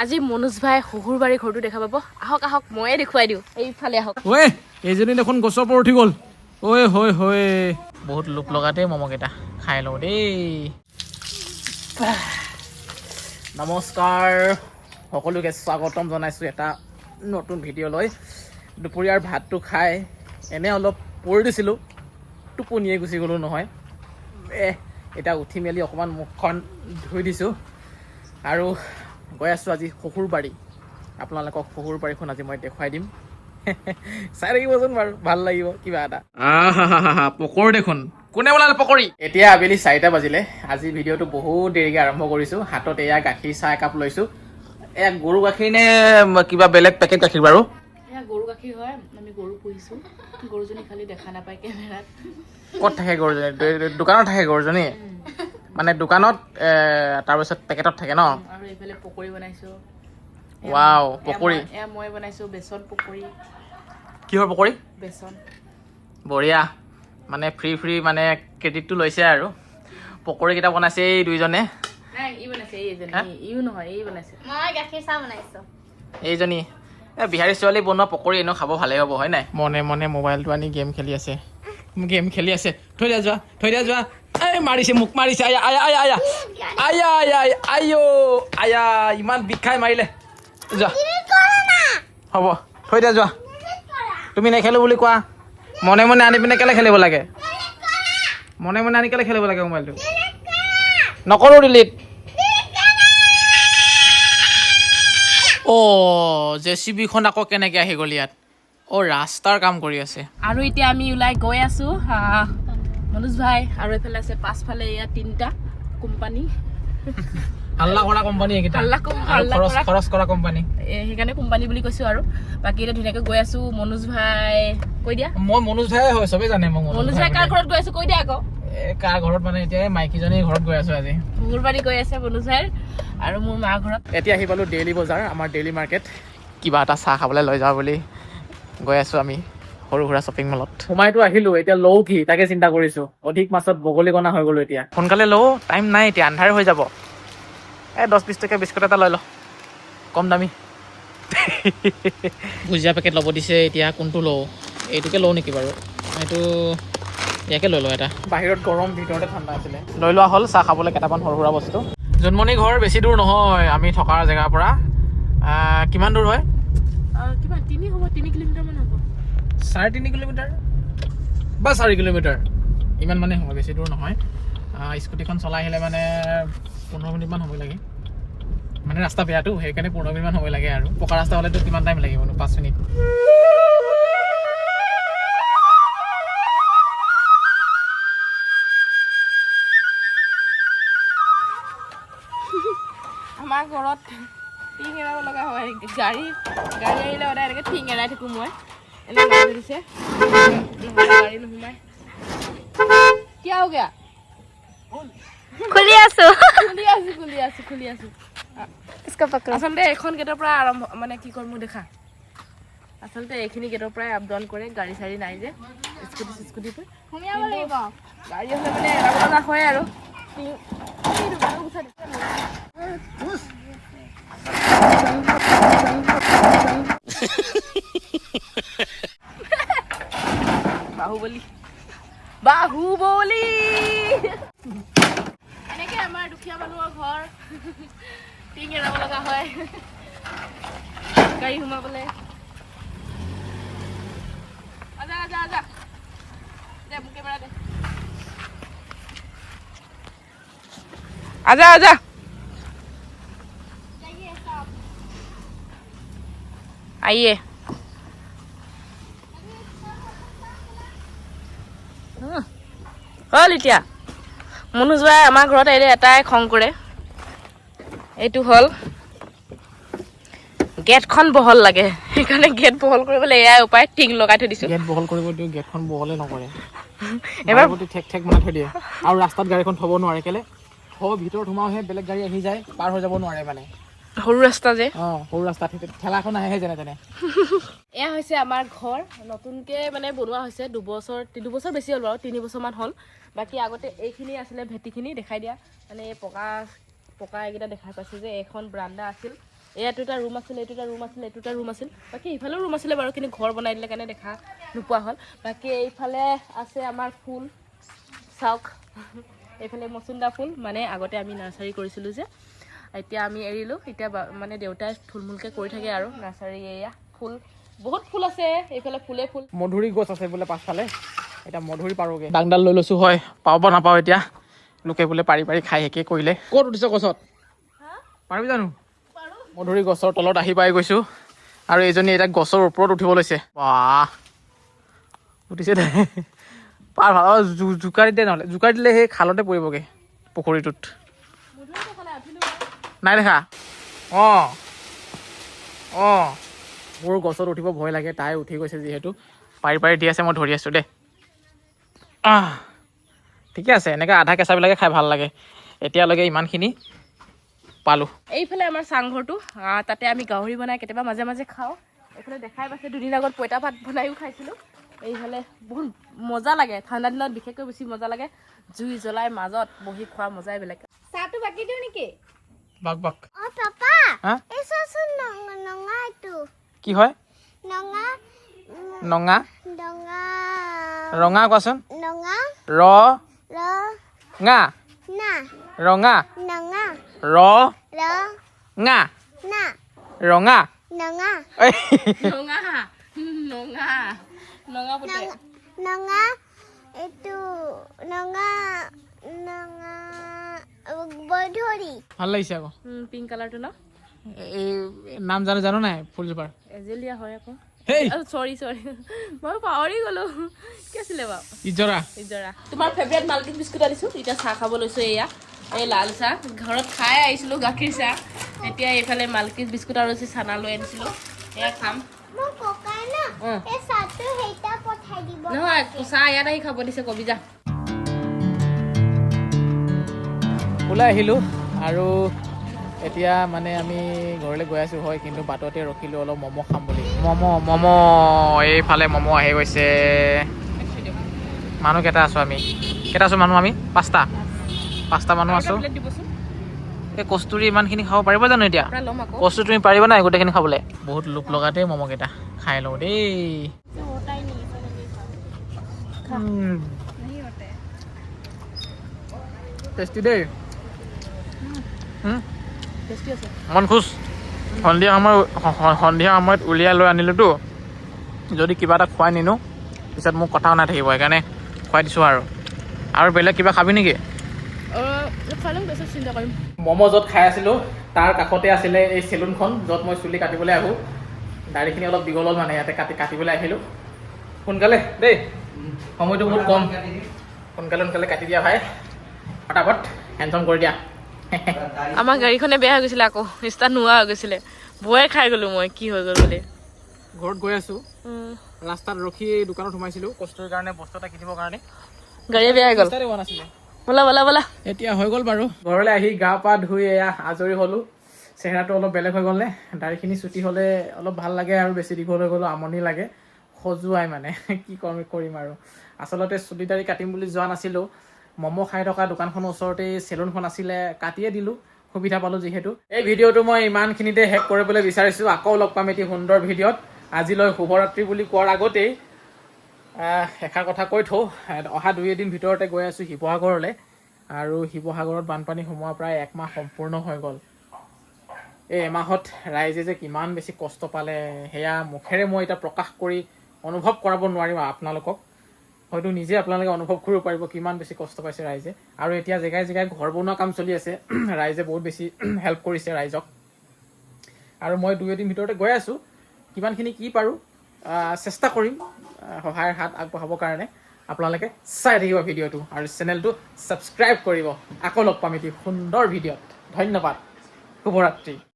আজি মনোজ ভাই শহুৰবাৰী ঘৰটো দেখা পাব। আহক আহক ময়ে দেখুৱাই দিওঁ, এইফালে আহক। ঐ এইজনী দেখোন গছৰ পৰা উঠি গ'ল। ঐ হয় হয় বহুত লোক লগাতে মমকেইটা খাই লওঁ দেই। নমস্কাৰ সকলোকে স্বাগতম জনাইছোঁ এটা নতুন ভিডিঅ'লৈ। দুপৰীয়াৰ ভাতটো খাই এনে অলপ পৰি দিছিলোঁ, টোপনিয়ে গুচি গ'লোঁ নহয়। এতিয়া উঠি মেলি অকণমান মুখখন ধুই দিছোঁ আৰু গৈ আছোঁ আজি শহুৰবাৰী। আপোনালোকক শহুৰবাৰীখন আজি মই দেখুৱাই দিম। চাই থাকিবচোন বাৰু, ভাল লাগিব কিবা এটা। পকৰি দেখোন, কোনে বনালে পকৰি? এতিয়া আবেলি 4টা বাজিলে। আজি ভিডিঅ'টো বহুত দেৰিকৈ আৰম্ভ কৰিছোঁ। হাতত এয়া গাখীৰ চাহ একাপ লৈছোঁ। এয়া গৰু গাখীৰ নে কিবা বেলেগ পেকেট গাখীৰ বাৰু? এয়া গৰু গাখীৰ হয়, আমি গৰু পুহিছোঁ। গৰুজনী খালি দেখা নাপায় কেমেৰাত। ক'ত থাকে গৰুজনী? দোকানত থাকে গৰুজনী? মানে দোকানত তাৰপিছত পেকেটত থাকে ন? আৰু এইফালে পকৰি বনাইছোঁ। ৱাও পকৰি। এয়া মই বনাইছোঁ বেচন পকৰি। কিহৰ পকৰি? বেচন। বঢ়িয়া, মানে ফ্ৰী মানে ক্ৰেডিটটো লৈছে আৰু। পকৰিকেইটা বনাইছে এই দুইজনে। নাই ই বনাইছে, ইও নহয় এই বনাইছে। মই গাখীৰ চাহ বনাইছোঁ। এইজনী বিহাৰী ছোৱালী বনোৱা পকৰি এনেও খাব ভালেই হ'ব হয় নাই? মনে মনে মোবাইলটো আনি গেম খেলি আছে। থৈ দিয়া যোৱা, থৈ দিয়া যোৱা। এই মাৰিছে, মোক মাৰিছে। আয়া আয়া আয়া আয়া আয়া আয়া আইঅ আয়া, ইমান বিষাই মাৰিলে। যোৱা হ'ব, থৈ দিয়া যোৱা। তুমি নেখেলো বুলি কোৱা, মনে মনে আনি পিনে কেলে খেলিব লাগে? মনে মনে আনি কেলে খেলিব লাগে মোবাইলটো? নকৰোঁ ডিলিট। জেচিবিখন আকৌ কেনেকৈ আহি গ'ল ইয়াত? ৰাস্তাৰ কাম কৰি আছে। আৰু এতিয়া আমি ওলাই গৈ আছোঁ। মনোজ ভাই আৰু এইফালে আছে পাছফালে এয়া 3টা কোম্পানী। হাল্লা কৰা কোম্পানী এইকেইটা, খৰচ কৰা কোম্পানী। সেইকাৰণে কোম্পানী বুলি কৈছোঁ। আৰু বাকী এতিয়া ধুনীয়াকৈ গৈ আছোঁ। মনোজ ভাই কৈ দিয়া। মই মনোজ ভাই হয়, চবেই জানে মই মনোজ ভাই কাৰ ঘৰত গৈ আছোঁ কৈ দিয়া আকৌ। কাৰ ঘৰত মানে এতিয়া মাইকীজনীৰ ঘৰত গৈ আছোঁ আজি। শহুৰবাৰী গৈ আছে মনোজ ভাই আৰু মোৰ মাৰ ঘৰত। এতিয়া আহি পালোঁ ডেইলি বজাৰ, আমাৰ ডেইলি মাৰ্কেট। কিবা এটা চাহ খাবলৈ লৈ যাওঁ বুলি গৈ আছোঁ আমি সৰু সুৰা শ্বপিং মলত। সোমাইতো আহিলোঁ, এতিয়া লওঁ কি তাকে চিন্তা কৰিছোঁ। অধিক মাছত বগলী কণা হৈ গ'লোঁ এতিয়া। সোনকালে লওঁ, টাইম নাই এতিয়া, আন্ধাৰ হৈ যাব। 10-20 টকীয়া বিস্কুট এটা লৈ লওঁ, কম দামী। ভুজিয়া পেকেট ল'ব দিছে, এতিয়া কোনটো লওঁ? এইটোকে লওঁ নেকি বাৰু? এইটো ইয়াকে লৈ লওঁ এটা। বাহিৰত গৰম, ভিতৰতে ঠাণ্ডা আছিলে। লৈ লোৱা হ'ল চাহ খাবলৈ কেইটামান সৰু সুৰা বস্তু। জোনমণি ঘৰ বেছি দূৰ নহয় আমি থকাৰ জেগাৰ পৰা। কিমান দূৰ হয়? কিমান 3 কিলোমিটাৰমান হ'ব। 3.5 কিলোমিটাৰ বা 4 কিলোমিটাৰ ইমান মানে হ'ব, বেছি দূৰ নহয়। স্কুটিখন চলাই আহিলে মানে 15 মিনিটমান সময় লাগে। মানে ৰাস্তা বেয়াটো, সেইকাৰণে 15 মিনিটমান সময় লাগে। আৰু পকা ৰাস্তা হ'লেতো কিমান টাইম লাগিব? 5 মিনিট। আমাৰ ঘৰত টিং এৰাব লগা হয়। গাড়ী আহিলে সদায় এনেকৈ টিং এৰাই থাকোঁ মই। এনেকৈ মাৰি ধৰিছে গাড়ী নোসোমাই। কিয় হৈ গয়া? খুলি আছো। খুলি আছো। इसको पकड़ो। আচলতে এইখন গেটৰ পৰা আৰম্ভ, মানে কি কয় মোক দেখা। আচলতে এইখিনি গেটৰ পৰাই আপ ডাউন কৰে, গাড়ী চাড়ী নাই যে স্কুটিটো। ঘুমিয়াব লাগিব। গাড়ী হ'লে মানে এৰাব লগা হয় আৰু। বাহুবলী এনেকে আমাৰ দুখীয়া মানুহৰ ঘৰ। টিং এৰাব লগা হয় গাড়ী সোমাবলে। আজা দে মোক কেমেৰা দে। আজা आइए। হ'ল এতিয়া মনোজ ভাই আমাৰ ঘৰত আহিলে এটাই খং কৰে, এইটো হ'ল গেটখন বহল লাগে। সেইকাৰণে গেট বহল কৰিবলৈ এয়াই উপায়, টিং লগাই থৈ দিছোঁ। গেট বহল কৰিব দিওঁ, গেটখন বহলে নকৰে। এবাৰ ঠেক বনাই থৈ দিয়ে। আৰু ৰাস্তাত গাড়ীখন থ'ব নোৱাৰে, কেলে ভিতৰত সোমাওহে বেলেগ গাড়ী আহি যায়, পাৰ হৈ যাব নোৱাৰে মানে। সৰু ৰাস্তা যে। সৰু ৰাস্তা, ঠেলাখন আহে যেনে তেনে। এয়া হৈছে আমাৰ ঘৰ, নতুনকৈ মানে বনোৱা হৈছে। 2 বছৰ বেছি হ'ল বাৰু, 3 বছৰমান হ'ল। বাকী আগতে এইখিনি আছিলে ভেটিখিনি দেখাই দিয়া, মানে এই পকা এইকেইটা দেখাই পাইছোঁ যে এখন বাৰান্দা আছিল। ইয়াতো এটা ৰুম আছিলে, এইটো এটা ৰুম আছিলে, এইটো এটা ৰুম আছিল। বাকী ইফালেও ৰুম আছিলে বাৰু, কিন্তু ঘৰ বনাই দিলে কাৰণে দেখা নোপোৱা হ'ল। বাকী এইফালে আছে আমাৰ ফুল চাওক, এইফালে মচুন্দা ফুল, মানে আগতে আমি নাৰ্চাৰী কৰিছিলোঁ যে, এতিয়া আমি এৰিলোঁ। এতিয়া মানে দেউতাই থুলমূলকৈ কৰি থাকে আৰু নাৰ্চাৰী। এয়া ফুল, বহুত ফুল আছে এইফালে, ফুলে ফুল। মধুৰি গছ আছে বোলে পাছফালে, এতিয়া মধুৰি পাৰোঁগৈ। ডাংডাল লৈ লৈছোঁ, হয় পাব নাপাওঁ এতিয়া, লোকে বোলে পাৰি পাৰি খাই শেষে কৰিলে। ক'ত উঠিছ গছত? পাৰিবি জানো? মধুৰি গছৰ তলত আহি পাই গৈছোঁ, আৰু এইজনী এতিয়া গছৰ ওপৰত উঠিব লৈছে। বাহ, উঠিছে দে। পাৰ ভাল জোকাৰি দিয়ে, নহ'লে জোকাৰি দিলে সেই খালতে পৰিবগৈ, পুখুৰীটোত। নাই দেখা? অঁ অঁ, মোৰ গছত উঠিব ভয় লাগে, তাই উঠি গৈছে যিহেতু পাৰি পাৰি দি আছে, মই ধৰি আছোঁ দেই। ঠিকে আছে, এনেকৈ আধা কেঁচাবিলাকে খাই ভাল লাগে। এতিয়ালৈকে ইমানখিনি পালোঁ। এইফালে আমাৰ চাংঘৰটো, তাতে আমি গাহৰি বনাই কেতিয়াবা মাজে মাজে খাওঁ। এইফালে দেখাই পাইছে, দুদিন আগত পঁইতা ভাত বনাইও খাইছিলোঁ। এইফালে বহুত মজা লাগে, ঠাণ্ডা দিনত বিশেষকৈ বেছি মজা লাগে। জুই জ্বলাই মাজত বহি খোৱা মজাই বেলেগ। চাহটো বাকি দিওঁ নেকি? বাক বাক। অ পাপা, হা এই চাচোন নঙা এইটো। কি হয়? নঙা নঙা ডঙা ৰঙা কোৱাচোন। নঙা ৰ ৰ ঙা না ৰঙা নঙা ৰ ৰ ঙা না ৰঙা। নঙা ঐ, নঙা নঙা নঙা পুতে। নঙা এইটো নঙা নঙা বধৰি। ভাল লাগিছে আকৌ। পিংক কালাৰটো ন, এই নাম জানো নাই ফুলজোপাৰ? এজেলিয়া হয় আকৌ। হেই চৰি মই পাহৰি গ'লো, কি আছিলে বাৰু? ইজৰা। ইজৰা। তোমাৰ ফেভৰেট মালকিন বিস্কুট আনিছোঁ, এতিয়া চাহ খাব লৈছোঁ। এয়া এই লাল চাহ, ঘৰত খাই আহিছিলোঁ গাখীৰ চাহ, এতিয়া এইফালে মালকিন বিস্কুট আৰু চানা লৈ আনিছিলোঁ, এয়া খাম। মোৰ ককাই না এই চাহটো হেইটা পঠাই দিব। নহয়, চাহ ইয়াত আহি খাব দিছে, কবি যা। ওলাই আহিলোঁ আৰু এতিয়া মানে আমি ঘৰলৈ গৈ আছোঁ, হয়, কিন্তু বাটতে ৰখিলোঁ অলপ ম'ম' খাম বুলি। ম'ম' এইফালে ম'ম' আহি গৈছে। মানুহ কেইটা আছোঁ আমি? কেইটা আছোঁ মানুহ আমি? পাঁচটা মানুহ আছোঁ। এই কস্তুৰী ইমানখিনি খাব পাৰিব জানো এতিয়া? কস্তুৰী তুমি পাৰিবা নাই গোটেইখিনি খাবলৈ? বহুত লোভ লগা দেই ম'ম'কেইটা, খাই লওঁ দেই। টেষ্টি দেই। মন খুচ। সন্ধিয়া সময়ত উলিয়াই লৈ আনিলোঁতো, যদি কিবা এটা খুৱাই নিনো পিছত মোক কথাও নাথাকিব, সেইকাৰণে খুৱাই দিছোঁ আৰু বেলেগ কিবা খাবি নেকি? ম'ম' য'ত খাই আছিলোঁ তাৰ কাষতে আছিলে এই চেলুনখন, য'ত মই চুলি কাটিবলৈ আহোঁ। দাড়িখিনি অলপ দীঘল হ'ল, মানে ইয়াতে কাটিবলৈ আহিলোঁ। সোনকালে দেই, সময়টো বহুত কম, সোনকালে কাটি দিয়া ভাই, ফটাফট হেণ্ডচম কৰি দিয়া। আমাৰ গাড়ীখনে বেয়া হৈ গৈছিলে, আকৌ ষ্টাৰ্ট নোহোৱা হৈ গৈছিলে, ভয়ে খাই গ'লো মই, কি হৈ গ'ল বুলি। ঘৰত গৈ আছোঁ, ৰাস্তাত ৰখি দোকানত সোমাইছিলোঁ কষ্টৰ কাৰণে, বস্তু এটা কিনিবৰ কাৰণে। গাড়ীয়ে বেয়া হৈ গ'ল। বলা এতিয়া হৈ গ'ল বাৰু। ঘৰলৈ আহি গা পা ধুই এয়া আজৰি হ'লোঁ। চেহেৰাটো অলপ বেলেগ হৈ গ'লনে? দাড়িখিনি চুটি হ'লে অলপ ভাল লাগে, আৰু বেছি দীঘল হৈ গ'লেও আমনি লাগে, খজুৱাই মানে কি কৰিম আৰু। আচলতে চুলি দাড়ি কাটিম বুলি যোৱা নাছিলোঁ, ম'ম' খাই থকা দোকানখনৰ ওচৰতে চেলুনখন আছিলে, কাটিয়ে দিলোঁ, সুবিধা পালোঁ যিহেতু। এই ভিডিঅ'টো মই ইমানখিনিতে শেষ কৰিবলৈ বিচাৰিছোঁ। আকৌ লগ পাম এটি সুন্দৰ ভিডিঅ'ত। আজিলৈ শুভৰাত্ৰি বুলি কোৱাৰ আগতেই এষাৰ কথা কৈ থওঁ, অহা 2 এদিন ভিতৰতে গৈ আছোঁ শিৱসাগৰলৈ, আৰু শিৱসাগৰত বানপানী সোমোৱা প্ৰায় 1 মাহ সম্পূৰ্ণ হৈ গ'ল। এই এমাহত ৰাইজে যে কিমান বেছি কষ্ট পালে, সেয়া মুখেৰে মই এতিয়া প্ৰকাশ কৰি অনুভৱ কৰাব নোৱাৰিম আপোনালোকক। হয়তো নিজে আপোনালোকে অনুভৱ কৰিব পাৰিব কিমান বেছি কষ্ট পাইছে ৰাইজে। আৰু এতিয়া জেগাই জেগাই ঘৰ বনোৱা কাম চলি আছে, ৰাইজে বহুত বেছি হেল্প কৰিছে ৰাইজক। আৰু মই 2 এদিন ভিতৰতে গৈ আছোঁ, কিমানখিনি কি পাৰোঁ চেষ্টা কৰিম সহায়ৰ হাত আগবঢ়াবৰ কাৰণে। আপোনালোকে চাই থাকিব ভিডিঅ'টো, আৰু চেনেলটো ছাবস্ক্ৰাইব কৰিব। আকৌ লগ পাম এটি সুন্দৰ ভিডিঅ'ত। ধন্যবাদ, শুভৰাত্ৰি।